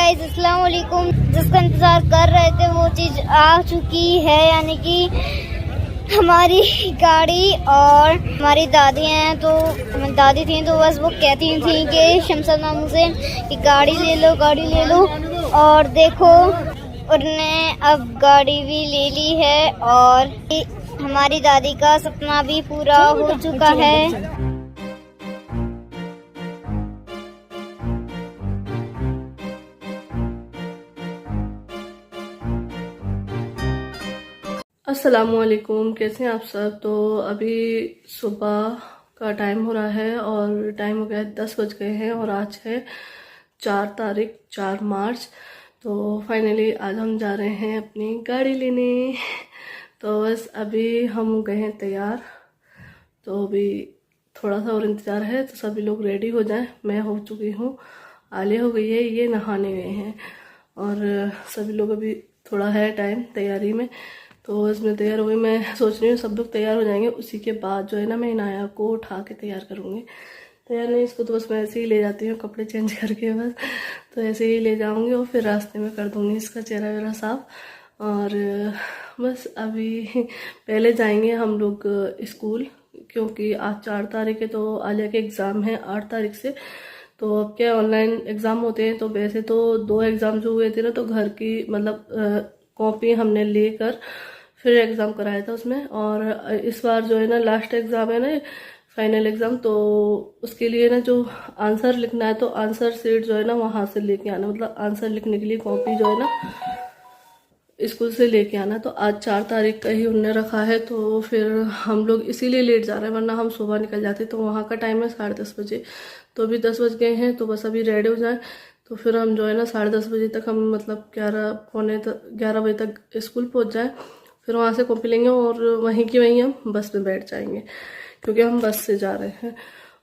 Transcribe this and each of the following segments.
Guys अस्सलाम वालेकुम। जिसका इंतज़ार कर रहे थे वो चीज़ आ चुकी है, यानी कि हमारी गाड़ी। और हमारी दादी हैं, तो दादी थी तो बस वो कहती थी कि शमशद मामू से कि गाड़ी ले लो गाड़ी ले लो। और देखो उन्होंने अब गाड़ी भी ले ली है और हमारी दादी का सपना भी पूरा हो चुका है। अस्सलामुअलैकुम, कैसे हैं आप सब। तो अभी सुबह का टाइम हो रहा है और टाइम हो गया है 10 बज गए हैं और आज है 4 मार्च। तो फाइनली आज हम जा रहे हैं अपनी गाड़ी लेने। तो बस अभी हम गए हैं तैयार, तो अभी थोड़ा सा और इंतज़ार है, तो सभी लोग रेडी हो जाएं। मैं हो चुकी हूँ, आलिया हो गई है, ये नहाने गए हैं और सभी लोग अभी थोड़ा है टाइम तैयारी में। तो इसमें तैयार हो गई। मैं सोच रही हूँ सब लोग तैयार हो जाएंगे, उसी के बाद जो है ना मैं इनाया को उठा के तैयार करूँगी। तैयार नहीं, इसको तो बस मैं ऐसे ही ले जाती हूँ कपड़े चेंज करके बस, तो ऐसे ही ले जाऊँगी और फिर रास्ते में कर दूँगी इसका चेहरा वेहरा साफ। और बस अभी पहले जाएंगे हम लोग स्कूल, क्योंकि आज 4 तारीख है तो आलिया के एग्ज़ाम है 8 तारीख से। तो अब क्या ऑनलाइन एग्ज़ाम होते हैं, तो वैसे तो 2 एग्ज़ाम जो हुए थे ना, तो घर की मतलब कॉपी हमने लेकर फिर एग्ज़ाम कराया था उसमें। और इस बार जो है ना लास्ट एग्ज़ाम है ना, फाइनल एग्ज़ाम, तो उसके लिए ना जो आंसर लिखना है, तो आंसर शीट जो है ना वहाँ से लेके आना, मतलब आंसर लिखने के लिए कॉपी जो है ना स्कूल से लेके आना। तो आज 4 तारीख का ही उनने रखा है, तो फिर हम लोग इसीलिए लेट जा रहे हैं, वरना हम सुबह निकल जाते। तो वहाँ का टाइम है 10:30 बजे, तो अभी 10 बज गए हैं, तो बस अभी रेडी हो जाए तो फिर हम जो है ना 10:30 बजे तक हम मतलब 11 बजे तक स्कूल पहुँच जाए। फिर वहाँ से कॉपी लेंगे और वहीं की वहीं हम बस में बैठ जाएंगे, क्योंकि हम बस से जा रहे हैं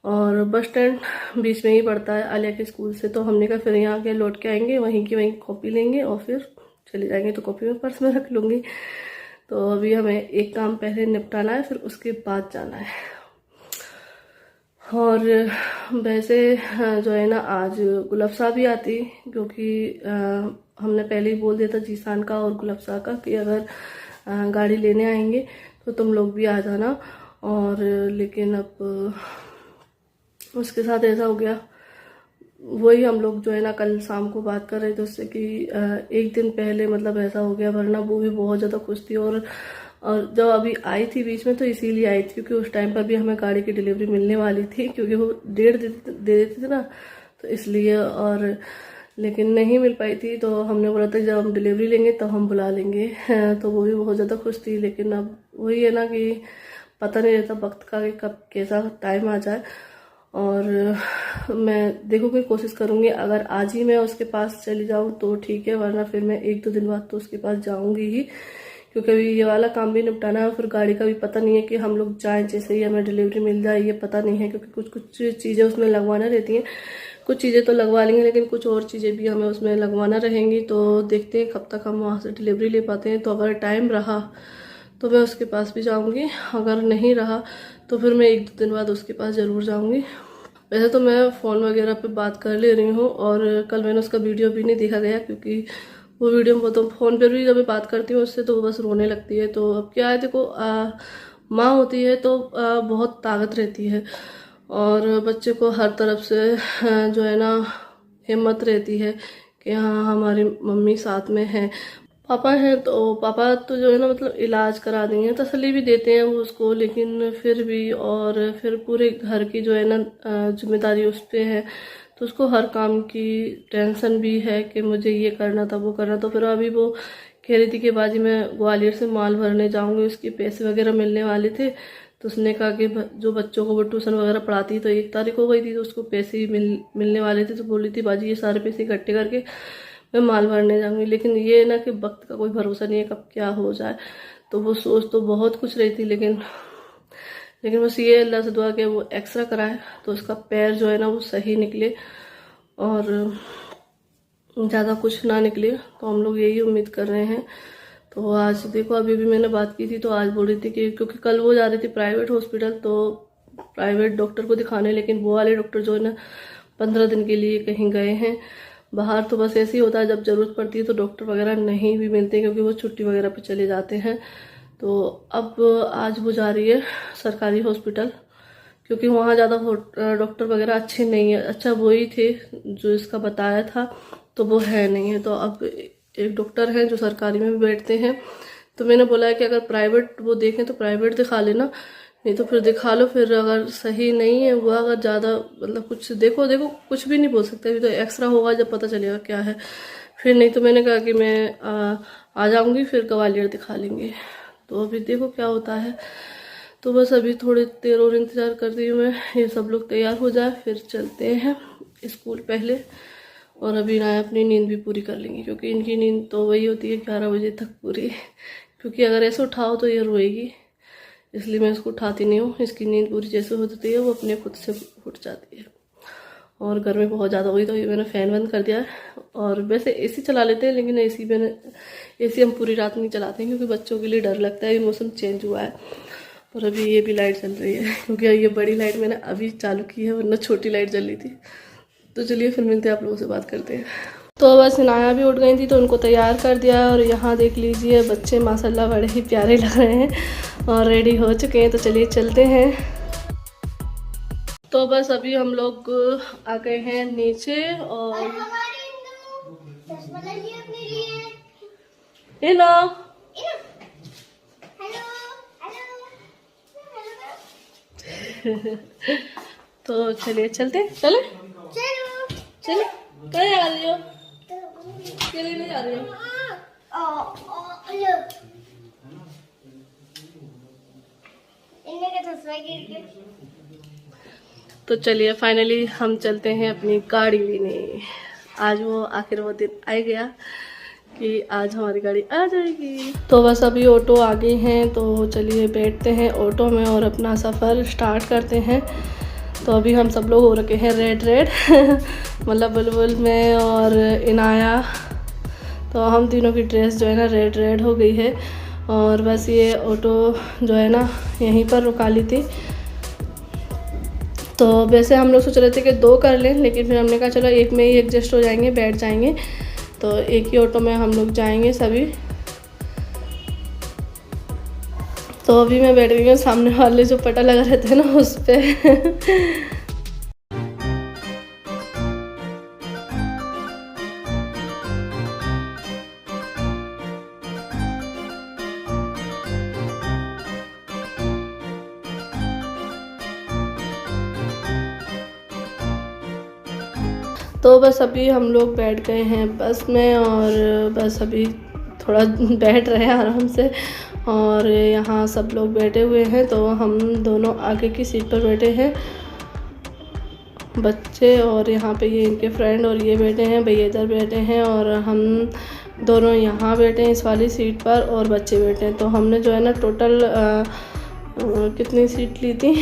और बस स्टैंड बीच में ही पड़ता है आलिया के स्कूल से। तो हमने कहा फिर यहाँ के लौट के आएंगे, वहीं की वहीं कॉपी लेंगे और फिर चले जाएंगे। तो कॉपी में पर्स में रख लूँगी। तो अभी हमें एक काम पहले निपटाना है, फिर उसके बाद जाना है। और वैसे जो है ना आज गुलाबशाह भी आती, क्योंकि हमने पहले ही बोल दिया था जीसान का और गुलाबशाह का कि अगर गाड़ी लेने आएंगे तो तुम लोग भी आ जाना। और लेकिन अब उसके साथ ऐसा हो गया, वही हम लोग जो है ना कल शाम को बात कर रहे थे उससे कि एक दिन पहले मतलब ऐसा हो गया, वरना वो भी बहुत ज़्यादा खुश थी। और जब अभी आई थी बीच में तो इसीलिए आई थी क्योंकि उस टाइम पर भी हमें गाड़ी की डिलीवरी मिलने वाली थी, क्योंकि वो डेढ़ दे देते थे ना, तो इसलिए। और लेकिन नहीं मिल पाई थी, तो हमने बोला था जब हम डिलीवरी लेंगे तब हम बुला लेंगे। तो वो भी बहुत ज़्यादा खुश थी। लेकिन अब वही है ना कि पता नहीं रहता वक्त का कि कब कैसा टाइम आ जाए। और मैं देखूँगी, कोशिश करूँगी अगर आज ही मैं उसके पास चली जाऊँ तो ठीक है, वरना फिर मैं 1-2 दिन बाद तो उसके पास जाऊँगी ही, क्योंकि अभी ये वाला काम भी निपटाना है। फिर गाड़ी का भी पता नहीं है कि हम लोग जाएं जैसे ही हमें डिलीवरी मिल जाए, ये पता नहीं है, क्योंकि कुछ चीज़ें उसमें लगवाना रहती हैं। कुछ चीज़ें तो लगवा लेंगे, लेकिन कुछ और चीज़ें भी हमें उसमें लगवाना रहेंगी। तो देखते हैं कब तक हम वहाँ से डिलीवरी ले पाते हैं। तो अगर टाइम रहा तो मैं उसके पास भी जाऊँगी, अगर नहीं रहा तो फिर मैं 1-2 दिन बाद उसके पास ज़रूर जाऊँगी। वैसे तो मैं फ़ोन वगैरह पे बात कर ले रही हूँ, और कल मैंने उसका वीडियो भी नहीं देखा गया, क्योंकि वो वीडियो में तो फ़ोन पर भी जब मैं बात करती हूँ उससे तो वो बस रोने लगती है। तो अब क्या है, देखो माँ होती है तो बहुत ताकत रहती है, और बच्चे को हर तरफ से जो है ना हिम्मत रहती है कि हाँ हमारी मम्मी साथ में है। पापा हैं तो पापा तो जो है ना मतलब इलाज करा देंगे, तसल्ली भी देते हैं वो उसको, लेकिन फिर भी। और फिर पूरे घर की जो है ना जिम्मेदारी उस पर है, तो उसको हर काम की टेंशन भी है कि मुझे ये करना था वो करना। तो फिर अभी वो कह रही थी कि बाजी मैं ग्वालियर से माल भरने जाऊंगी, उसके पैसे वगैरह मिलने वाले थे। तो उसने कहा कि जो बच्चों को वो ट्यूशन वगैरह पढ़ाती, तो 1 तारीख हो गई थी तो उसको पैसे ही मिलने वाले थे। तो बोली थी बाजी ये सारे पैसे इकट्ठे करके मैं माल भरने जाऊंगी। लेकिन ये ना कि वक्त का कोई भरोसा नहीं है कब क्या हो जाए। तो वो सोच तो बहुत कुछ रही थी, लेकिन बस ये अल्लाह से दुआ कि वो एक्सरा कराए तो उसका पैर जो है ना वो सही निकले और ज़्यादा कुछ ना निकले। तो हम लोग यही उम्मीद कर रहे हैं। तो आज देखो अभी भी मैंने बात की थी, तो आज बोल रही थी कि क्योंकि कल वो जा रही थी प्राइवेट हॉस्पिटल, तो प्राइवेट डॉक्टर को दिखाने, लेकिन वो वाले डॉक्टर जो है ना 15 दिन के लिए कहीं गए हैं। बाहर तो बस ऐसे ही होता है, जब ज़रूरत पड़ती है तो डॉक्टर वगैरह नहीं भी मिलते क्योंकि वो छुट्टी वगैरह पे चले जाते हैं। तो अब आज वो जा रही है सरकारी हॉस्पिटल, क्योंकि वहाँ ज़्यादा डॉक्टर वगैरह अच्छे नहीं है। अच्छा वही थे जो इसका बताया था, तो वो है नहीं है। तो अब एक डॉक्टर हैं जो सरकारी में भी बैठते हैं, तो मैंने बोला है कि अगर प्राइवेट वो देखें तो प्राइवेट दिखा लेना, नहीं तो फिर दिखा लो। फिर अगर सही नहीं है हुआ, अगर ज़्यादा मतलब कुछ देखो कुछ भी नहीं बोल सकते, अभी तो एक्सरा होगा जब पता चलेगा क्या है। फिर नहीं तो मैंने कहा कि मैं आ जाऊँगी, फिर ग्वालियर दिखा लेंगे। तो अभी देखो क्या होता है। तो बस अभी थोड़ी देर और इंतज़ार कर रही हूँ मैं, ये सब लोग तैयार हो जाए फिर चलते हैं स्कूल पहले। और अभी ना अपनी नींद भी पूरी कर लेंगी, क्योंकि इनकी नींद तो वही होती है 11 बजे तक पूरी, क्योंकि अगर ऐसे उठाओ तो ये रोएगी, इसलिए मैं इसको उठाती नहीं हूँ। इसकी नींद पूरी जैसे होती है वो अपने खुद से उठ जाती है। और गर्मी बहुत ज़्यादा हुई तो ये मैंने फ़ैन बंद कर दिया है। और वैसे एसी चला लेते हैं, लेकिन एसी हम पूरी रात नहीं चलाते हैं, क्योंकि बच्चों के लिए डर लगता है, ये मौसम चेंज हुआ है। और अभी ये भी लाइट चल रही है, क्योंकि ये बड़ी लाइट मैंने अभी चालू की है, वरना छोटी लाइट जल रही थी। तो चलिए फिर मिलते हैं, आप लोगों से बात करते हैं। तो बस इनाया भी उठ गई थी तो उनको तैयार कर दिया। और यहाँ देख लीजिए बच्चे माशाल्लाह बड़े ही प्यारे लग रहे हैं और रेडी हो चुके हैं। तो चलिए चलते हैं। तो बस अभी हम लोग आ गए हैं नीचे। और तो चलिए चलते चले चले। कहीं आ रही हो? चलिए नहीं आ रही हो? तो चलिए फाइनली हम चलते हैं अपनी गाड़ी लेने। आज वो आखिर वो दिन आ गया कि आज हमारी गाड़ी आ जाएगी। तो बस अभी ऑटो आ गई हैं, तो चलिए बैठते हैं ऑटो में और अपना सफ़र स्टार्ट करते हैं। तो अभी हम सब लोग हो रखे हैं रेड मतलब बुलबुल में और इनाया, तो हम तीनों की ड्रेस जो है ना रेड हो गई है। और बस ये ऑटो जो है ना यहीं पर रुका ली थी। तो वैसे हम लोग सोच रहे थे कि 2 कर लें, लेकिन फिर हमने कहा चलो एक में ही एडजस्ट हो जाएंगे, बैठ जाएंगे। तो एक ही ऑटो में हम लोग जाएंगे सभी। तो अभी मैं बैठ गई हूँ सामने वाले जो पटा लगा रहते हैं ना उस पे। तो बस अभी हम लोग बैठ गए हैं बस में और बस अभी थोड़ा बैठ रहे हैं आराम से। और यहाँ सब लोग बैठे हुए हैं, तो हम दोनों आगे की सीट पर बैठे हैं बच्चे, और यहाँ पे ये इनके फ्रेंड और ये बैठे हैं, भैया इधर बैठे हैं और हम दोनों यहाँ बैठे हैं इस वाली सीट पर और बच्चे बैठे हैं। तो हमने जो है ना टोटल कितनी सीट ली थी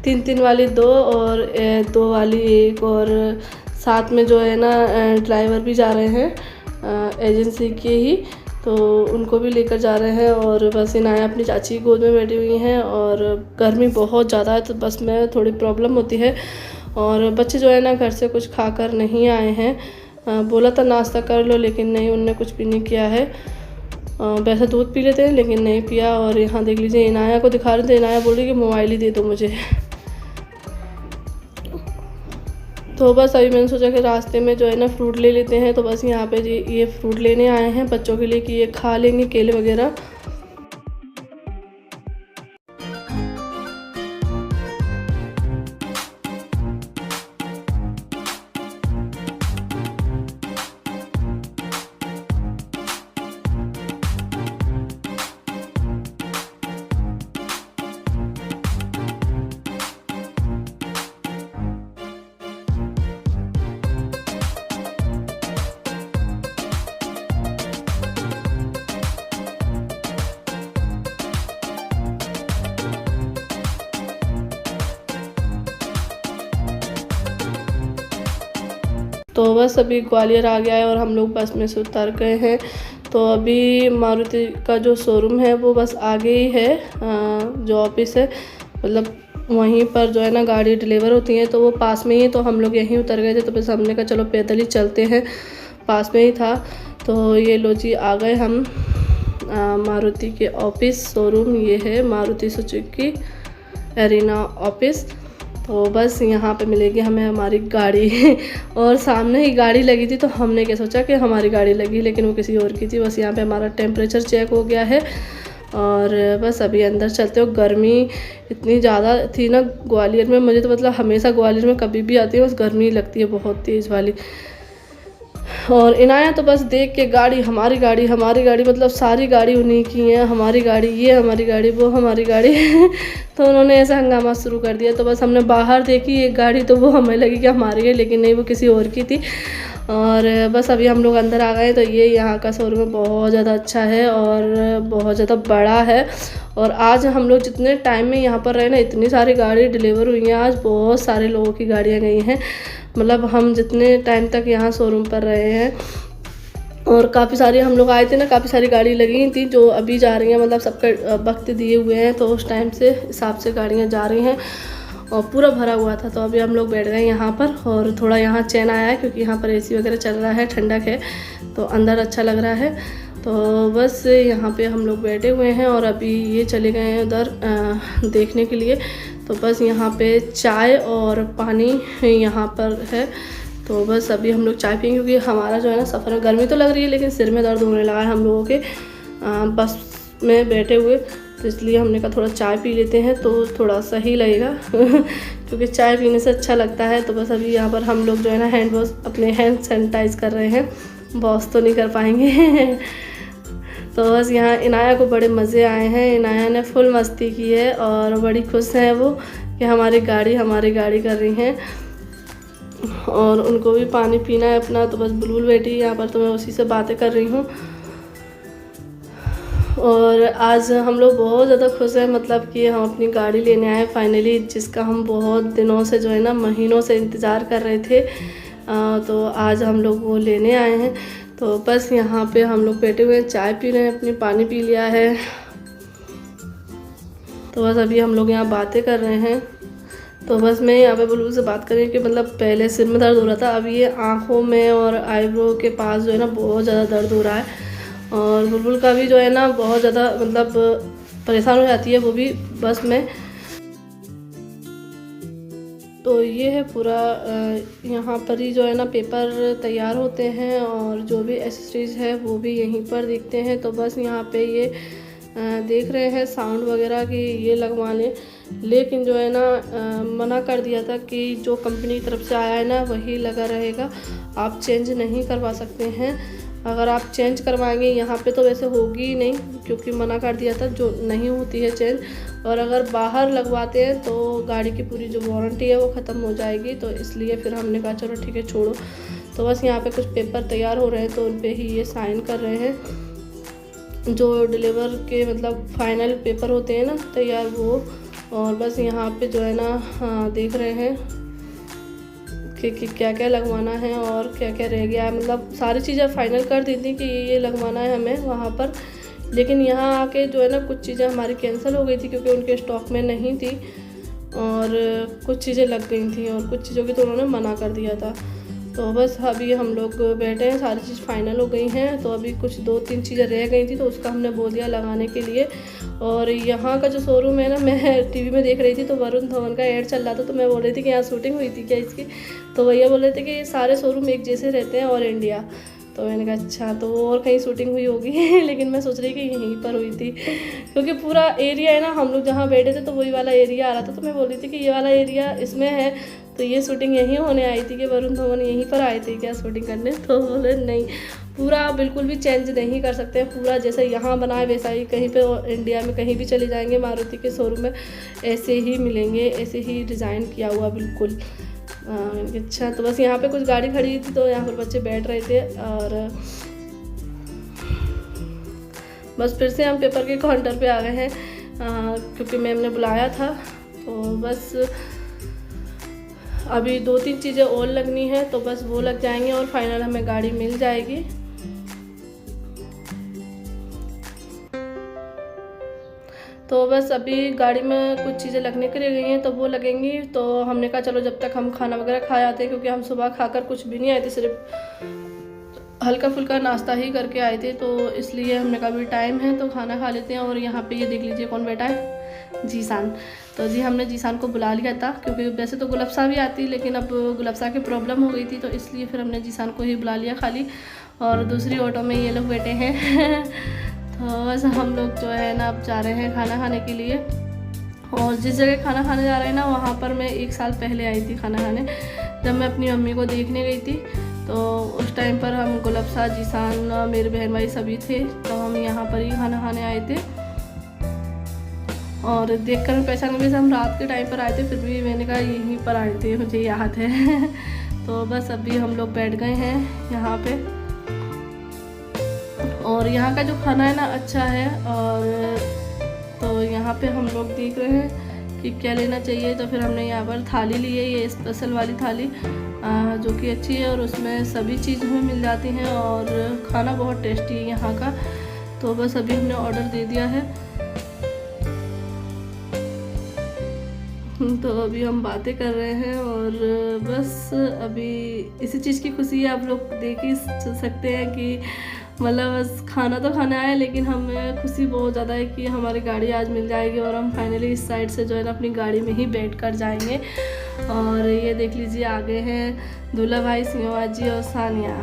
3 वाली 2 और 2 वाली 1, और साथ में जो है ना ड्राइवर भी जा रहे हैं एजेंसी के ही, तो उनको भी लेकर जा रहे हैं। और बस इनाया अपनी चाची की गोद में बैठी हुई हैं और गर्मी बहुत ज़्यादा है, तो बस में थोड़ी प्रॉब्लम होती है। और बच्चे जो है ना घर से कुछ खाकर नहीं आए हैं, बोला था नाश्ता कर लो, लेकिन नहीं, उनने कुछ भी नहीं किया है। वैसे दूध पी लेते हैं लेकिन नहीं पिया। और यहाँ देख लीजिए इनाया को दिखा रहे थे, इनाया बोल रही कि मोबाइल ही दे दो मुझे। तो बस अभी मैंने सोचा कि रास्ते में जो है ना फ्रूट ले लेते हैं। तो बस यहाँ पे जी ये फ्रूट लेने आए हैं बच्चों के लिए कि ये खा लेंगे, केले वगैरह। तो बस अभी ग्वालियर आ गया है और हम लोग बस में से उतर गए हैं। तो अभी मारुति का जो शोरूम है वो बस आगे ही है, जो ऑफिस है, मतलब वहीं पर जो है ना गाड़ी डिलीवर होती है, तो वो पास में ही, तो हम लोग यहीं उतर गए थे। तो बस हमने कहा चलो पैदल ही चलते हैं, पास में ही था। तो ये लो जी आ गए हम मारुति के ऑफिस शोरूम। ये है मारुति सुजुकी एरिना ऑफिस। तो बस यहाँ पे मिलेगी हमें हमारी गाड़ी और सामने ही गाड़ी लगी थी, तो हमने क्या सोचा कि हमारी गाड़ी लगी, लेकिन वो किसी और की थी। बस यहाँ पे हमारा टेम्परेचर चेक हो गया है और बस अभी अंदर चलते हो। गर्मी इतनी ज़्यादा थी ना ग्वालियर में, मुझे तो मतलब हमेशा ग्वालियर में कभी भी आती है बस गर्मी लगती है बहुत तेज़ वाली। और इनाया तो बस देख के गाड़ी हमारी गाड़ी मतलब सारी गाड़ी उन्हीं की है, हमारी गाड़ी, ये हमारी गाड़ी, वो हमारी गाड़ी तो उन्होंने ऐसा हंगामा शुरू कर दिया। तो बस हमने बाहर देखी एक गाड़ी, तो वो हमें लगी कि हमारी है, लेकिन नहीं, वो किसी और की थी। और बस अभी हम लोग अंदर आ गए। तो ये यहाँ का शोरूम बहुत ज़्यादा अच्छा है और बहुत ज़्यादा बड़ा है। और आज हम लोग जितने टाइम में यहाँ पर रहे ना, इतनी सारी गाड़ी डिलीवर हुई हैं आज, बहुत सारे लोगों की गाड़ियाँ गई हैं। मतलब हम जितने टाइम तक यहाँ शोरूम पर रहे हैं, और काफ़ी सारी हम लोग आए थे ना, काफ़ी सारी गाड़ी लगी थी जो अभी जा रही हैं, मतलब सबका वक्त दिए हुए हैं, तो उस टाइम से हिसाब से गाड़ियाँ जा रही हैं और पूरा भरा हुआ था। तो अभी हम लोग बैठ गए यहाँ पर और थोड़ा यहाँ चैन आया है, क्योंकि यहाँ पर एसी वगैरह चल रहा है, ठंडक है, तो अंदर अच्छा लग रहा है। तो बस यहाँ पे हम लोग बैठे हुए हैं और अभी ये चले गए हैं उधर देखने के लिए। तो बस यहाँ पे चाय और पानी यहाँ पर है। तो बस अभी हम लोग चाय पिएंगे, क्योंकि हमारा जो है ना सफ़र में गर्मी तो लग रही है, लेकिन सिर में दर्द होने लगा है हम लोगों के बस में बैठे हुए। तो इसलिए हमने कहा थोड़ा चाय पी लेते हैं तो थोड़ा सही लगेगा क्योंकि चाय पीने से अच्छा लगता है। तो बस अभी यहाँ पर हम लोग जो है ना हैंड वॉश, अपने हैंड सैनिटाइज कर रहे हैं, वॉश तो नहीं कर पाएंगे तो बस यहाँ इनाया को बड़े मज़े आए हैं, इनाया ने फुल मस्ती की है और बड़ी खुश हैं वो कि हमारी गाड़ी कर रही हैं। और उनको भी पानी पीना है अपना। तो बस बुलबुल बैठी यहाँ पर, तो मैं उसी से बातें कर रही हूँ। और आज हम लोग बहुत ज़्यादा खुश हैं, मतलब कि हम अपनी गाड़ी लेने आए फाइनली, जिसका हम बहुत दिनों से जो है ना महीनों से इंतज़ार कर रहे थे। तो आज हम लोग वो लेने आए हैं। तो बस यहाँ पे हम लोग बैठे हुए हैं, चाय पी रहे हैं, अपनी पानी पी लिया है। तो बस अभी हम लोग यहाँ बातें कर रहे हैं। तो बस मैं यहाँ पे बुलबुल से बात कर रही हूँ कि मतलब पहले सिर में दर्द हो रहा था, अब ये आँखों में और आईब्रो के पास जो है ना बहुत ज़्यादा दर्द हो रहा है। और बुलबुल का भी जो है ना बहुत ज़्यादा मतलब परेशान हो जाती है वो भी बस में। तो ये है पूरा यहाँ पर ही जो है ना पेपर तैयार होते हैं और जो भी एसेसरीज है वो भी यहीं पर दिखते हैं। तो बस यहाँ पे ये देख रहे हैं साउंड वगैरह कि ये लगवा लें, लेकिन जो है ना मना कर दिया था कि जो कंपनी की तरफ से आया है ना वही लगा रहेगा, आप चेंज नहीं करवा सकते हैं। अगर आप चेंज करवाएंगे यहाँ पे तो वैसे होगी ही नहीं, क्योंकि मना कर दिया था, जो नहीं होती है चेंज। और अगर बाहर लगवाते हैं तो गाड़ी की पूरी जो वारंटी है वो ख़त्म हो जाएगी। तो इसलिए फिर हमने कहा चलो ठीक है छोड़ो। तो बस यहाँ पे कुछ पेपर तैयार हो रहे हैं, तो उन पर ही ये साइन कर रहे हैं, जो डिलीवर के मतलब फाइनल पेपर होते हैं ना तैयार वो। और बस यहाँ पे जो है ना देख रहे हैं कि क्या क्या लगवाना है और क्या क्या रह गया है। मतलब सारी चीज़ें फाइनल कर दी थी कि ये लगवाना है हमें वहाँ पर, लेकिन यहाँ आके जो है ना कुछ चीज़ें हमारी कैंसिल हो गई थी क्योंकि उनके स्टॉक में नहीं थी, और कुछ चीज़ें लग गई थी और कुछ चीज़ों की तो उन्होंने मना कर दिया था। तो बस अभी हम लोग बैठे हैं, सारी चीज़ फाइनल हो गई हैं। तो अभी कुछ 2-3 चीज़ें रह गई थी, तो उसका हमने बोल दिया लगाने के लिए। और यहाँ का जो शोरूम है ना, मैं टीवी में देख रही थी तो वरुण धवन का ऐड चल रहा था, तो मैं बोल रही थी कि यहाँ शूटिंग हुई थी क्या इसकी। तो भैया बोल रहे थे कि सारे शोरूम एक जैसे रहते हैं और इंडिया। तो मैंने कहा अच्छा, तो और कहीं शूटिंग हुई होगी लेकिन मैं सोच रही कि यहीं पर हुई थी, क्योंकि पूरा एरिया है ना, हम लोग जहाँ बैठे थे तो वही वाला एरिया आ रहा था। तो मैं बोल रही थी कि ये वाला एरिया इसमें है, तो ये शूटिंग यहीं होने आई थी कि वरुण धवन यहीं पर आए थे क्या शूटिंग करने। तो बोले नहीं, पूरा बिल्कुल भी चेंज नहीं कर सकते हैं, पूरा जैसे यहाँ बना है वैसा ही कहीं पे इंडिया में कहीं भी चले जाएंगे मारुति के शोरूम में ऐसे ही मिलेंगे, ऐसे ही डिज़ाइन किया हुआ बिल्कुल। अच्छा, तो बस यहाँ पे कुछ गाड़ी खड़ी थी तो यहाँ पर बच्चे बैठ रहे थे, और बस फिर से हम पेपर के काउंटर पे आ गए हैं क्योंकि मैम ने बुलाया था। तो बस अभी 2-3 चीज़ें और लगनी है, तो बस वो लग जाएंगे और फाइनल हमें गाड़ी मिल जाएगी। तो बस अभी गाड़ी में कुछ चीज़ें लगने के लिए गई हैं, तो वो लगेंगी। तो हमने कहा चलो जब तक हम खाना वगैरह खा आते हैं, क्योंकि हम सुबह खाकर कुछ भी नहीं आए थे, सिर्फ हल्का फुल्का नाश्ता ही करके आए थे। तो इसलिए हमने कहा अभी टाइम है तो खाना खा लेते हैं। और यहाँ पे ये देख लीजिए कौन बैठा है, जीसान। तो जी हमने जीसान को बुला लिया था, क्योंकि वैसे तो गुलफ्सा भी आती, लेकिन अब गुलफ्सा की प्रॉब्लम हो गई थी, तो इसलिए फिर हमने जीसान को ही बुला लिया खाली। और दूसरी ऑटो में ये लोग बैठे हैं। तो बस हम लोग जो है ना अब जा रहे हैं खाना खाने के लिए। और जिस जगह खाना खाने जा रहे हैं ना, वहाँ पर मैं 1 साल पहले आई थी खाना खाने, जब मैं अपनी मम्मी को देखने गई थी। तो उस टाइम पर हम गुलफ्सा, जीसान, मेरे बहन भाई सभी थे, तो हम यहाँ पर ही खाना खाने आए थे। और देखकर मैं पहचान गई, हम रात के टाइम पर आए थे, फिर भी मैंने कहा यहीं पर आए थे, मुझे याद है। तो बस अभी हम लोग बैठ गए हैं यहाँ पे। और यहाँ का जो खाना है ना अच्छा है। और तो यहाँ पे हम लोग देख रहे हैं कि क्या लेना चाहिए। तो फिर हमने यहाँ पर थाली ली है, ये स्पेशल वाली थाली जो कि अच्छी है, और उसमें सभी चीज़ हमें मिल जाती हैं, और खाना बहुत टेस्टी है यहाँ का। तो बस अभी हमने ऑर्डर दे दिया है। तो अभी हम बातें कर रहे हैं, और बस अभी इसी चीज़ की खुशी है। आप लोग देख ही सकते हैं कि मतलब बस खाना तो खाना है, लेकिन हमें खुशी बहुत ज़्यादा है कि हमारी गाड़ी आज मिल जाएगी, और हम फाइनली इस साइड से जो है ना अपनी गाड़ी में ही बैठ कर जाएंगे। और ये देख लीजिए आगे हैं दूल्हा भाई, सिंहवा जी और सानिया।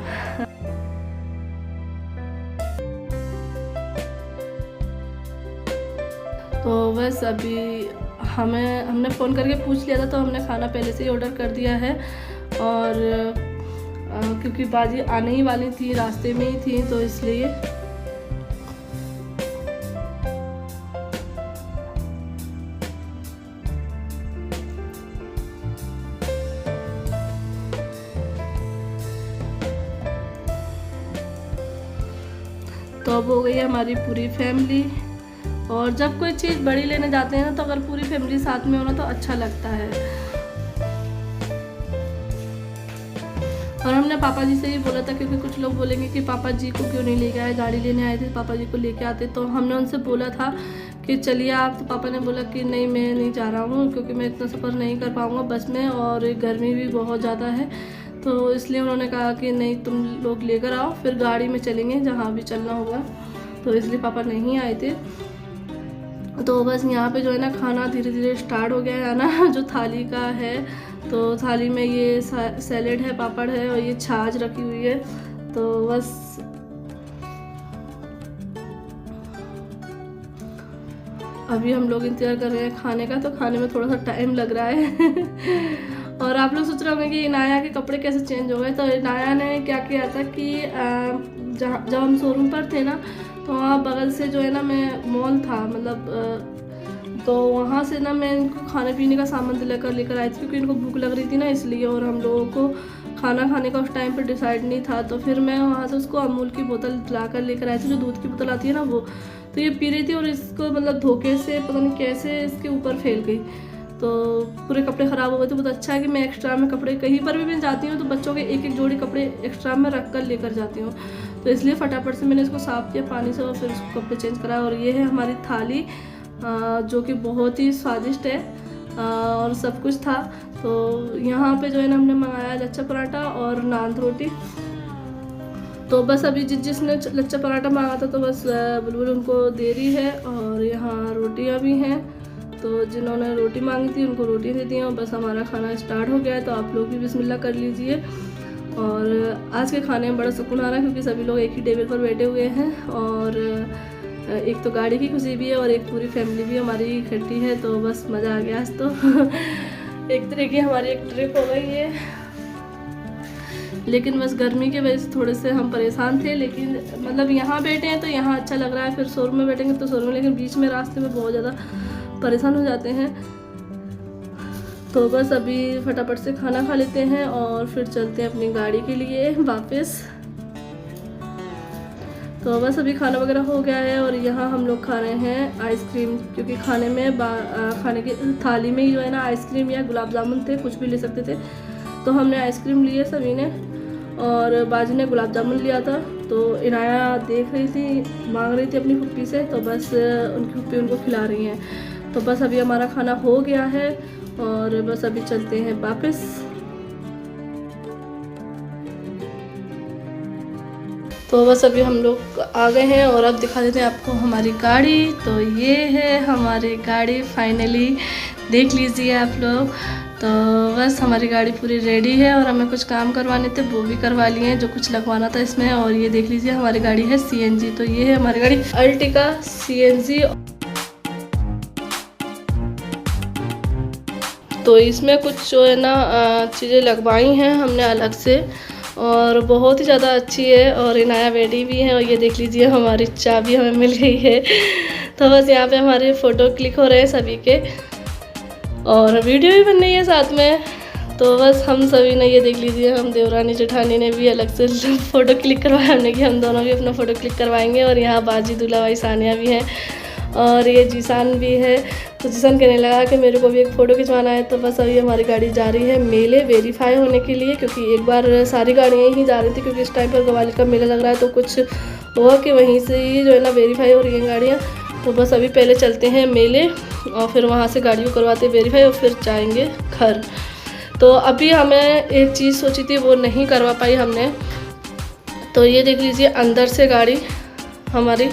तो बस अभी हमने फ़ोन करके पूछ लिया था, तो हमने खाना पहले से ही ऑर्डर कर दिया है। और क्योंकि बाजी आने ही वाली थी, रास्ते में ही थी, तो इसलिए। तो अब हो गई हमारी पूरी फैमिली। और जब कोई चीज़ बड़ी लेने जाते हैं ना, तो अगर पूरी फैमिली साथ में हो ना तो अच्छा लगता है। और हमने पापा जी से ही बोला था, क्योंकि कुछ लोग बोलेंगे कि पापा जी को क्यों नहीं लेके आए, गाड़ी लेने आए थे, पापा जी को लेके आते। तो हमने उनसे बोला था कि चलिए आप, तो पापा ने बोला कि नहीं मैं नहीं जा रहा हूँ, क्योंकि मैं इतना सफ़र नहीं कर पाऊँगा बस में, और गर्मी भी बहुत ज़्यादा है। तो इसलिए उन्होंने कहा कि नहीं तुम लोग लेकर आओ, फिर गाड़ी में चलेंगे जहाँ भी चलना होगा। तो इसलिए पापा नहीं आए थे। तो बस यहाँ पे जो है ना खाना धीरे धीरे स्टार्ट हो गया है ना। जो थाली का है, तो थाली में ये सैलेड है, पापड़ है, और ये छाछ रखी हुई है। तो बस अभी हम लोग इंतज़ार कर रहे हैं खाने का। तो खाने में थोड़ा सा टाइम लग रहा है। और आप लोग सोच रहे होंगे कि इनाया के कपड़े कैसे चेंज हो गए। तो इनाया ने क्या किया था कि जब हम शोरूम पर थे ना, तो वहाँ बगल से जो है ना मैं मॉल था, मतलब तो वहाँ से ना मैं इनको खाने पीने का सामान लेकर आई थी, क्योंकि इनको भूख लग रही थी ना, इसलिए। और हम लोगों को खाना खाने का उस टाइम पर डिसाइड नहीं था। तो फिर मैं वहाँ से उसको अमूल की बोतल ला कर लेकर आई थी, जो दूध की बोतल आती है ना वो। तो ये पी रही थी, और इसको मतलब धोखे से पता नहीं कैसे इसके ऊपर फैल गई, तो पूरे कपड़े ख़राब हो गए थे। बहुत अच्छा है कि मैं एक्स्ट्रा में कपड़े, कहीं पर भी मैं जाती हूँ तो बच्चों के एक एक जोड़ी कपड़े एक्स्ट्रा में रख कर लेकर जाती हूँ। तो इसलिए फटाफट से मैंने इसको साफ़ किया पानी से, और फिर उसको कपड़े चेंज कराया। और ये है हमारी थाली, जो कि बहुत ही स्वादिष्ट है, और सब कुछ था। तो यहाँ पे जो है ना हमने मंगाया लच्छा पराठा और नान रोटी। तो बस अभी जिसने लच्छा पराठा मांगा था, तो बस बुलबुल उनको दे रही है। और यहाँ रोटियाँ भी हैं, तो जिन्होंने रोटी मांगी थी उनको रोटी दे दी हैं। और बस हमारा खाना स्टार्ट हो गया है, तो आप लोग भी बिस्मिल्लाह कर लीजिए। और आज के खाने में बड़ा सुकून आ रहा है, क्योंकि सभी लोग एक ही टेबल पर बैठे हुए हैं। और एक तो गाड़ी की खुशी भी है, और एक पूरी फैमिली भी हमारी इकट्ठी है। तो बस मज़ा आ गया आज तो। एक तरह की हमारी एक ट्रिप हो गई है। लेकिन बस गर्मी की वजह से थोड़े से हम परेशान थे, लेकिन मतलब यहाँ बैठे हैं तो यहाँ अच्छा लग रहा है, फिर शोरूम में बैठेंगे तो शोरूम में, लेकिन बीच में रास्ते में बहुत ज़्यादा परेशान हो जाते हैं। तो बस अभी फटाफट से खाना खा लेते हैं, और फिर चलते हैं अपनी गाड़ी के लिए वापस। तो बस अभी खाना वगैरह हो गया है, और यहाँ हम लोग खा रहे हैं आइसक्रीम, क्योंकि खाने में खाने की थाली में ही जो है ना आइसक्रीम या गुलाब जामुन थे, कुछ भी ले सकते थे। तो हमने आइसक्रीम ली है सभी ने। और बाजी ने गुलाब जामुन लिया था, तो इनाया देख रही थी, मांग रही थी अपनी फुप्पी से, तो बस उनकी फुप्पी उनको खिला रही हैं। तो बस अभी हमारा खाना हो गया है और बस अभी चलते हैं वापस। तो बस अभी हम लोग आ गए हैं और अब दिखा देते हैं आपको हमारी गाड़ी। तो ये है हमारी गाड़ी, फाइनली देख लीजिए आप लोग। तो बस हमारी गाड़ी पूरी रेडी है और हमें कुछ काम करवाने थे वो भी करवा लिए हैं, जो कुछ लगवाना था इसमें। और ये देख लीजिए हमारी गाड़ी है CNG। तो ये है हमारी गाड़ी अर्टिगा CNG। तो इसमें कुछ जो है ना चीज़ें लगवाई हैं हमने अलग से और बहुत ही ज़्यादा अच्छी है। और ये नया रेडी भी है। और ये देख लीजिए हमारी चाबी हमें मिल गई है। तो बस यहाँ पे हमारे फ़ोटो क्लिक हो रहे हैं सभी के और वीडियो भी बन रही है साथ में। तो बस हम सभी ने, ये देख लीजिए हम देवरानी जेठानी ने भी अलग से फ़ोटो क्लिक करवाया हमने कि हम दोनों भी अपना फ़ोटो क्लिक करवाएंगे। और यहाँ बाजी दूल्हा भाई सानिया भी हैं और ये जीसान भी है। तो जीसान कहने लगा कि मेरे को भी एक फ़ोटो खिंचवाना है। तो बस अभी हमारी गाड़ी जा रही है मेले वेरीफाई होने के लिए, क्योंकि एक बार सारी गाड़ियाँ ही जा रही थी क्योंकि इस टाइम पर ग्वालियर का मेला लग रहा है। तो कुछ हुआ कि वहीं से ही जो है ना वेरीफाई हो रही हैं गाड़ियाँ। तो बस अभी पहले चलते हैं मेले और फिर वहाँ से गाड़ी को करवाते वेरीफाई और फिर जाएंगे घर। तो अभी हमें एक चीज़ सोची थी वो नहीं करवा पाई हमने। तो ये देख लीजिए अंदर से गाड़ी हमारी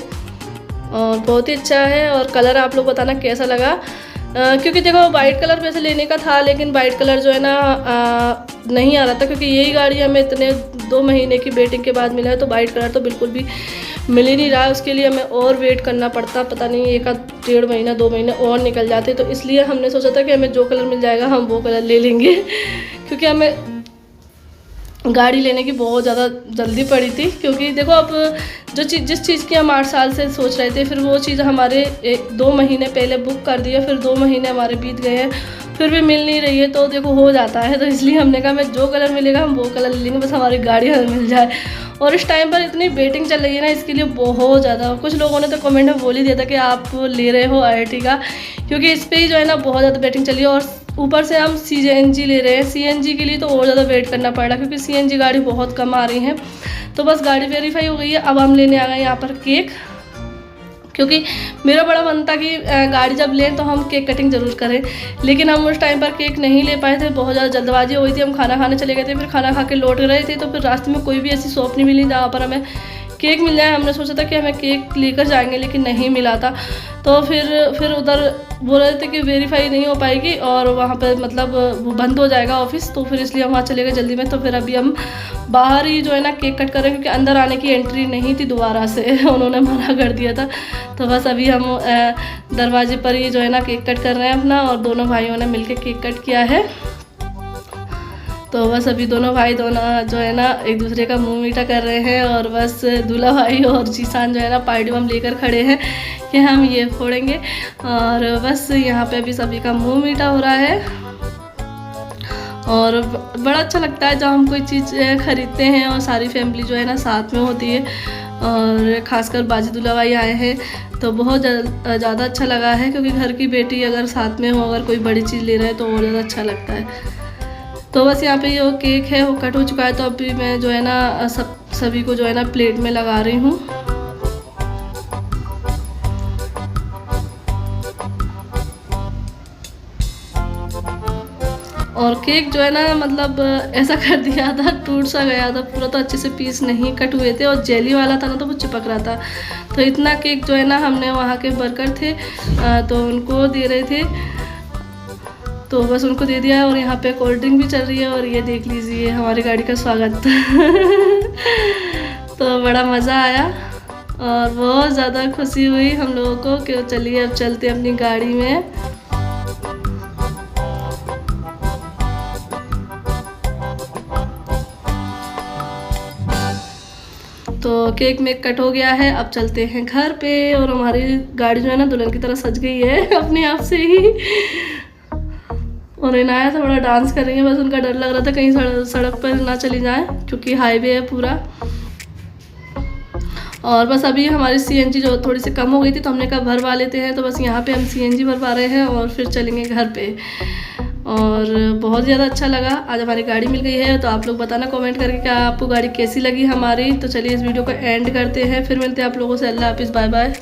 और बहुत ही अच्छा है। और कलर आप लोग बताना कैसा लगा, क्योंकि देखो वाइट कलर वैसे लेने का था लेकिन वाइट कलर जो है ना नहीं आ रहा था, क्योंकि यही गाड़ी हमें इतने 2 महीने की वेटिंग के बाद मिला है। तो वाइट कलर तो बिल्कुल भी मिल ही नहीं रहा है, उसके लिए हमें और वेट करना पड़ता, पता नहीं 1-1.5 महीना 2 महीने और निकल जाते। तो इसलिए हमने सोचा था कि हमें जो कलर मिल जाएगा हम वो कलर ले लेंगे, क्योंकि हमें गाड़ी लेने की बहुत ज़्यादा जल्दी पड़ी थी। क्योंकि देखो अब जिस चीज़ की हम 8 साल से सोच रहे थे, फिर वो चीज़ हमारे 2 महीने पहले बुक कर दी है, फिर 2 महीने हमारे बीत गए हैं, फिर भी मिल नहीं रही है। तो देखो हो जाता है। तो इसलिए हमने कहा हमें जो कलर मिलेगा हम वो कलर ले लेंगे, बस हमारी गाड़ी हमें मिल जाए। और इस टाइम पर इतनी वेटिंग चल रही है ना इसके लिए बहुत ज़्यादा। कुछ लोगों ने तो कमेंट में बोल ही दिया था कि आप ले रहे हो अर्टिगा, क्योंकि इस पर ही जो है ना बहुत ज़्यादा वेटिंग चली है। और ऊपर से हम CNG ले रहे हैं, CNG के लिए तो और ज़्यादा वेट करना पड़ रहा है, क्योंकि CNG गाड़ी बहुत कम आ रही हैं। तो बस गाड़ी वेरीफाई हो गई है। अब हम लेने आ गए यहाँ पर केक, क्योंकि मेरा बड़ा मन था कि गाड़ी जब लें तो हम केक कटिंग ज़रूर करें, लेकिन हम उस टाइम पर केक नहीं ले पाए थे, बहुत ज़्यादा जल्दबाजी हो गई थी। हम खाना खाने चले गए थे, फिर खाना खा के लौट रहे थे, तो फिर रास्ते में कोई भी ऐसी शॉप नहीं मिली जहाँ पर हमें केक मिल जाए। हमने सोचा था कि हमें केक लेकर जाएंगे लेकिन नहीं मिला था। तो फिर उधर बोल रहे थे कि वेरीफाई नहीं हो पाएगी और वहाँ पर मतलब वो बंद हो जाएगा ऑफिस। तो फिर इसलिए हम वहाँ चले गए जल्दी में। तो फिर अभी हम बाहर ही जो है ना केक कट कर रहे हैं, क्योंकि अंदर आने की एंट्री नहीं थी दोबारा से उन्होंने मना कर दिया था। तो बस अभी हम दरवाजे पर ही जो है ना केक कट कर रहे हैं अपना, और दोनों भाइयों ने मिलकर केक कट किया है। तो बस अभी दोनों भाई जो है ना एक दूसरे का मुंह मीठा कर रहे हैं। और बस दूल्हा भाई और जीसान जो है ना पार्टी बम लेकर खड़े हैं कि हम ये फोड़ेंगे। और बस यहाँ पे अभी सभी का मुंह मीठा हो रहा है। और बड़ा अच्छा लगता है जब हम कोई चीज़ खरीदते हैं और सारी फैमिली जो है ना साथ में होती है। और ख़ासकर बाजी दूल्हा भाई आए हैं तो बहुत ज़्यादा अच्छा लगा है, क्योंकि घर की बेटी अगर साथ में हो, अगर कोई बड़ी चीज़ ले रहे हैं तो और ज़्यादा अच्छा लगता है। तो बस यहाँ पे ये केक है वो कट हो चुका है। तो अभी मैं जो है ना सभी को जो है ना प्लेट में लगा रही हूँ। और केक जो है ना मतलब ऐसा कर दिया था, टूट सा गया था पूरा, तो अच्छे से पीस नहीं कट हुए थे। और जेली वाला था ना तो वो चिपक रहा था। तो इतना केक जो है ना हमने वहाँ के वर्कर थे तो उनको दे रहे थे, तो बस उनको दे दिया है। और यहाँ पे कोल्ड ड्रिंक भी चल रही है। और ये देख लीजिए हमारी गाड़ी का स्वागत तो बड़ा मज़ा आया और बहुत ज़्यादा खुशी हुई हम लोगों को कि चलिए अब चलते अपनी गाड़ी में। तो केक में कट हो गया है, अब चलते हैं घर पे। और हमारी गाड़ी जो है ना दुल्हन की तरह सज गई है अपने आप से ही। और इनाया तो बड़ा डांस कर रही है, बस उनका डर लग रहा था कहीं सड़क पर ना चली जाए, क्योंकि हाईवे है पूरा। और बस अभी हमारी CNG जो थोड़ी सी कम हो गई थी तो हमने कहा भरवा लेते हैं। तो बस यहाँ पे हम CNG भरवा रहे हैं और फिर चलेंगे घर पे। और बहुत ज़्यादा अच्छा लगा। आज हमारी गाड़ी मिल गई है, तो आप लोग बताना कमेंट करके क्या आपको गाड़ी कैसी लगी हमारी। तो चलिए इस वीडियो को एंड करते हैं, फिर मिलते हैं आप लोगों से। अल्लाह हाफिज़, बाय बाय।